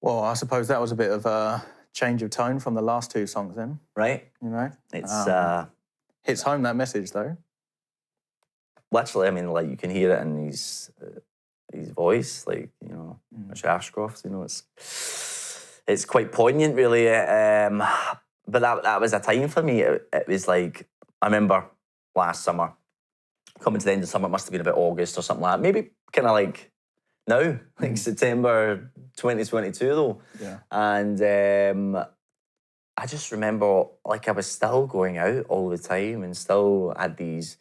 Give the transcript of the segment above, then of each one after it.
Well, I suppose that was a bit of a change of tone from the last two songs then, right? you know? It's Hits home, that message, though. literally, I mean, like, you can hear it in his voice, like, you know, Richard Ashcroft, you know, it's quite poignant, really. But that was a time for me. It was like, I remember last summer, coming to the end of summer, it must have been about August or something like that. Maybe kind of like now, like September 2022 though. Yeah. And I just remember, like, I was still going out all the time and still had these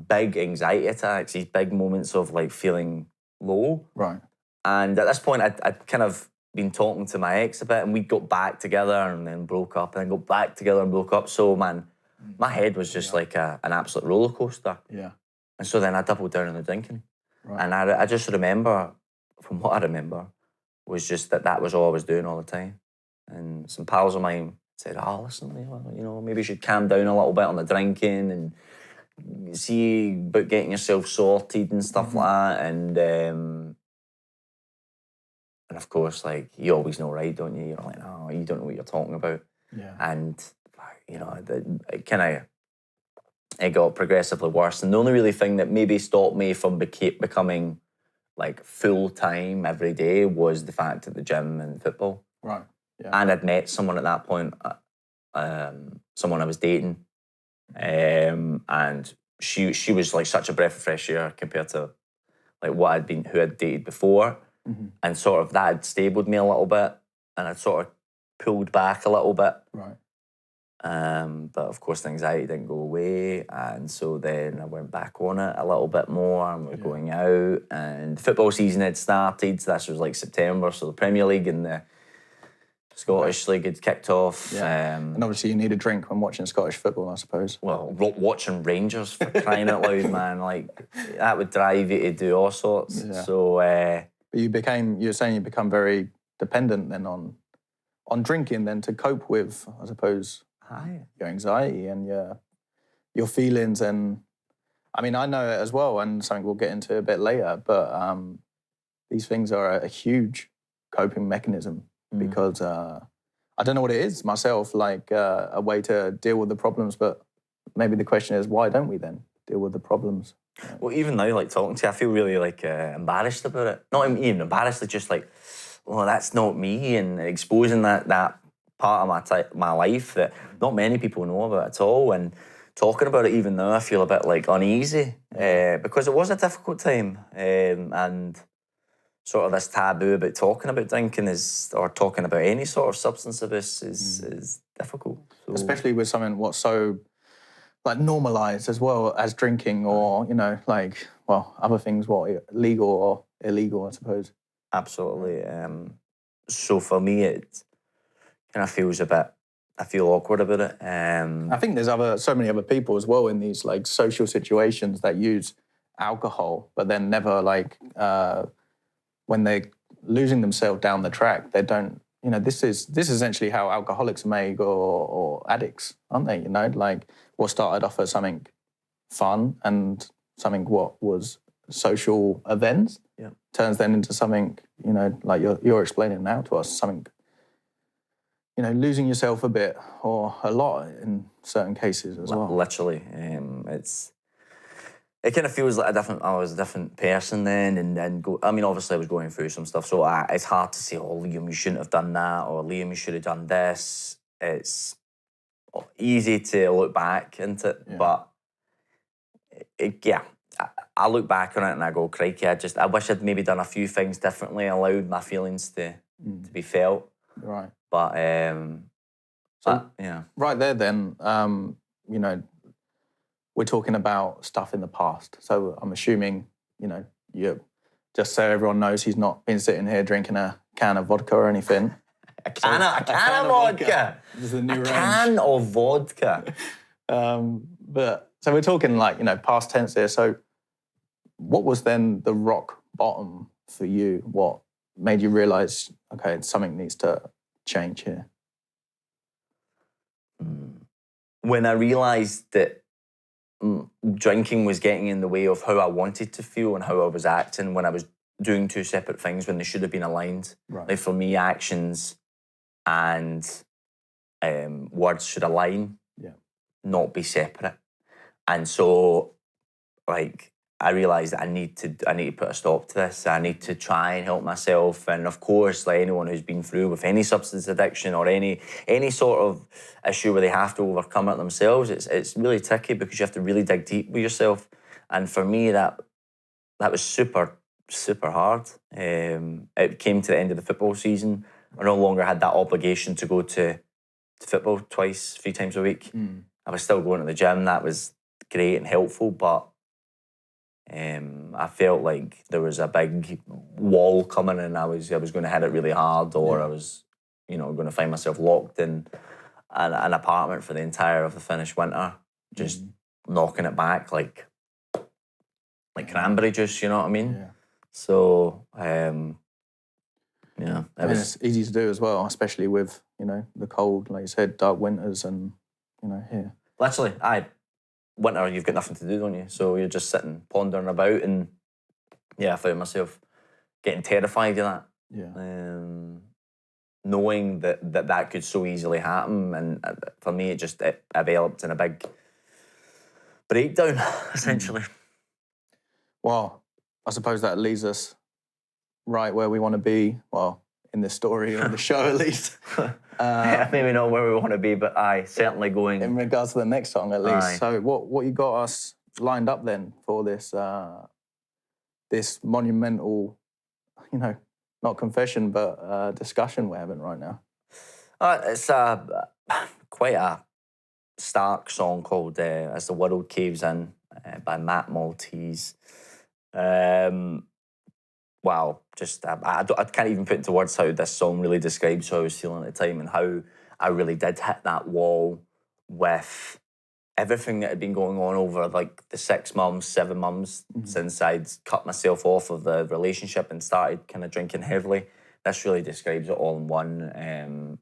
big anxiety attacks, these big moments of like feeling low. Right. And at this point, I'd kind of been talking to my ex a bit, and we got back together and then broke up, and then got back together and broke up. So, man, my head was just like an absolute roller coaster. Yeah. And so then I doubled down on the drinking. Right. And I just remember, from what I remember, was just that was all I was doing all the time. And some pals of mine said, oh, listen, you know, maybe you should calm down a little bit on the drinking and see about getting yourself sorted and stuff like that. And of course, like, you always know, right, don't you? You're like, no, you don't know what you're talking about. Yeah. And, you know, it got progressively worse. And the only really thing that maybe stopped me from becoming like full-time every day was the fact at the gym and football. Right. Yeah. And I'd met someone at that point, someone I was dating, and she was like such a breath of fresh air compared to like who I'd dated before. And sort of that had stabled me a little bit, and I'd sort of pulled back a little bit. Right. But of course, the anxiety didn't go away, and so then I went back on it a little bit more, and we're going out, and the football season had started. This was like September, so the Premier League and the Scottish League had kicked off. Yeah. And obviously you need a drink when watching Scottish football, I suppose. Well, watching Rangers, for crying out loud, man, like, that would drive you to do all sorts. Yeah. So, but you're saying you become very dependent then on drinking then to cope with, I suppose, your anxiety and your feelings. And I mean, I know it as well, and something we'll get into a bit later, but these things are a huge coping mechanism because I don't know what it is myself, like a way to deal with the problems, but maybe the question is, why don't we then deal with the problems? Well, even now, like, talking to you, I feel really, like, embarrassed about it. Not even embarrassed, like, just like, well, that's not me, and exposing that part of my life that not many people know about at all, and talking about it even now, I feel a bit, like, uneasy, because it was a difficult time, and sort of this taboo about talking about drinking or talking about any sort of substance abuse is difficult. So, especially with something what's so like normalised as well as drinking, or, you know, like, well, other things, legal or illegal, I suppose. absolutely. So for me, it kind of feels I feel awkward about it. I think there's so many other people as well in these like social situations that use alcohol, but then never like when they're losing themselves down the track, they don't. You know, this is essentially how alcoholics are made, or addicts, aren't they? You know, like what started off as something fun and something what was social events turns then into something, you know, like you're explaining now to us, something, you know, losing yourself a bit or a lot in certain cases as well. Literally, it kind of feels like I was a different person then, and I mean, obviously I was going through some stuff, so it's hard to say, oh, Liam, you shouldn't have done that, or Liam, you should have done this. It's easy to look back into it, but I look back on it and I go, crikey, I wish I'd maybe done a few things differently, allowed my feelings to be felt. Right. But, right there then, you know, we're talking about stuff in the past. So I'm assuming, you know, just so everyone knows, he's not been sitting here drinking a can of vodka or anything. A can of vodka. This is a new range. Can of vodka. But so we're talking like, you know, past tense here. So what was then the rock bottom for you? What made you realise, okay, something needs to change here? When I realised that drinking was getting in the way of how I wanted to feel and how I was acting when I was doing two separate things when they should have been aligned. Right. Like for me, actions and words should align, not be separate. And so, like, I realised that I need to put a stop to this. I need to try and help myself. And of course, like anyone who's been through with any substance addiction or any sort of issue where they have to overcome it themselves, it's really tricky because you have to really dig deep with yourself. And for me, that was super, super hard. It came to the end of the football season. I no longer had that obligation to go to football 3 times a week. I was still going to the gym. That was great and helpful, but I felt like there was a big wall coming and I was going to hit it really hard, or I was, going to find myself locked in an apartment for the entire of the Finnish winter, just knocking it back like cranberry juice, you know what I mean? Yeah. So, it's easy to do as well, especially with, the cold, like you said, dark winters and, here. Literally, winter, you've got nothing to do, don't you? So you're just sitting, pondering about, and I found myself getting terrified of that. Yeah. Knowing that could so easily happen, and for me, it developed in a big breakdown, essentially. Well, I suppose that leads us right where we want to be, well, in this story or the show at least. Maybe not where we want to be, but certainly going... In regards to the next song at least. Aye. So what you got us lined up then for this this monumental, not confession, but discussion we're having right now? It's quite a stark song called As the World Caves In by Matt Maltese. Wow, just I can't even put into words how this song really describes how I was feeling at the time and how I really did hit that wall with everything that had been going on over like the 6 months, 7 months since I'd cut myself off of the relationship and started kind of drinking heavily. This really describes it all in one.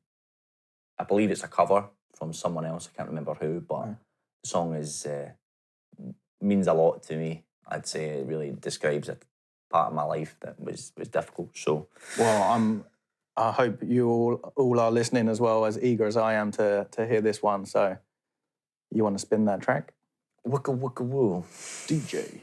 I believe it's a cover from someone else. I can't remember who, but the song means a lot to me. I'd say it really describes a part of my life that was difficult. So, well, I hope you all are listening as well, as eager as I am to hear this one. So, you want to spin that track? Wicka wicka woo, DJ.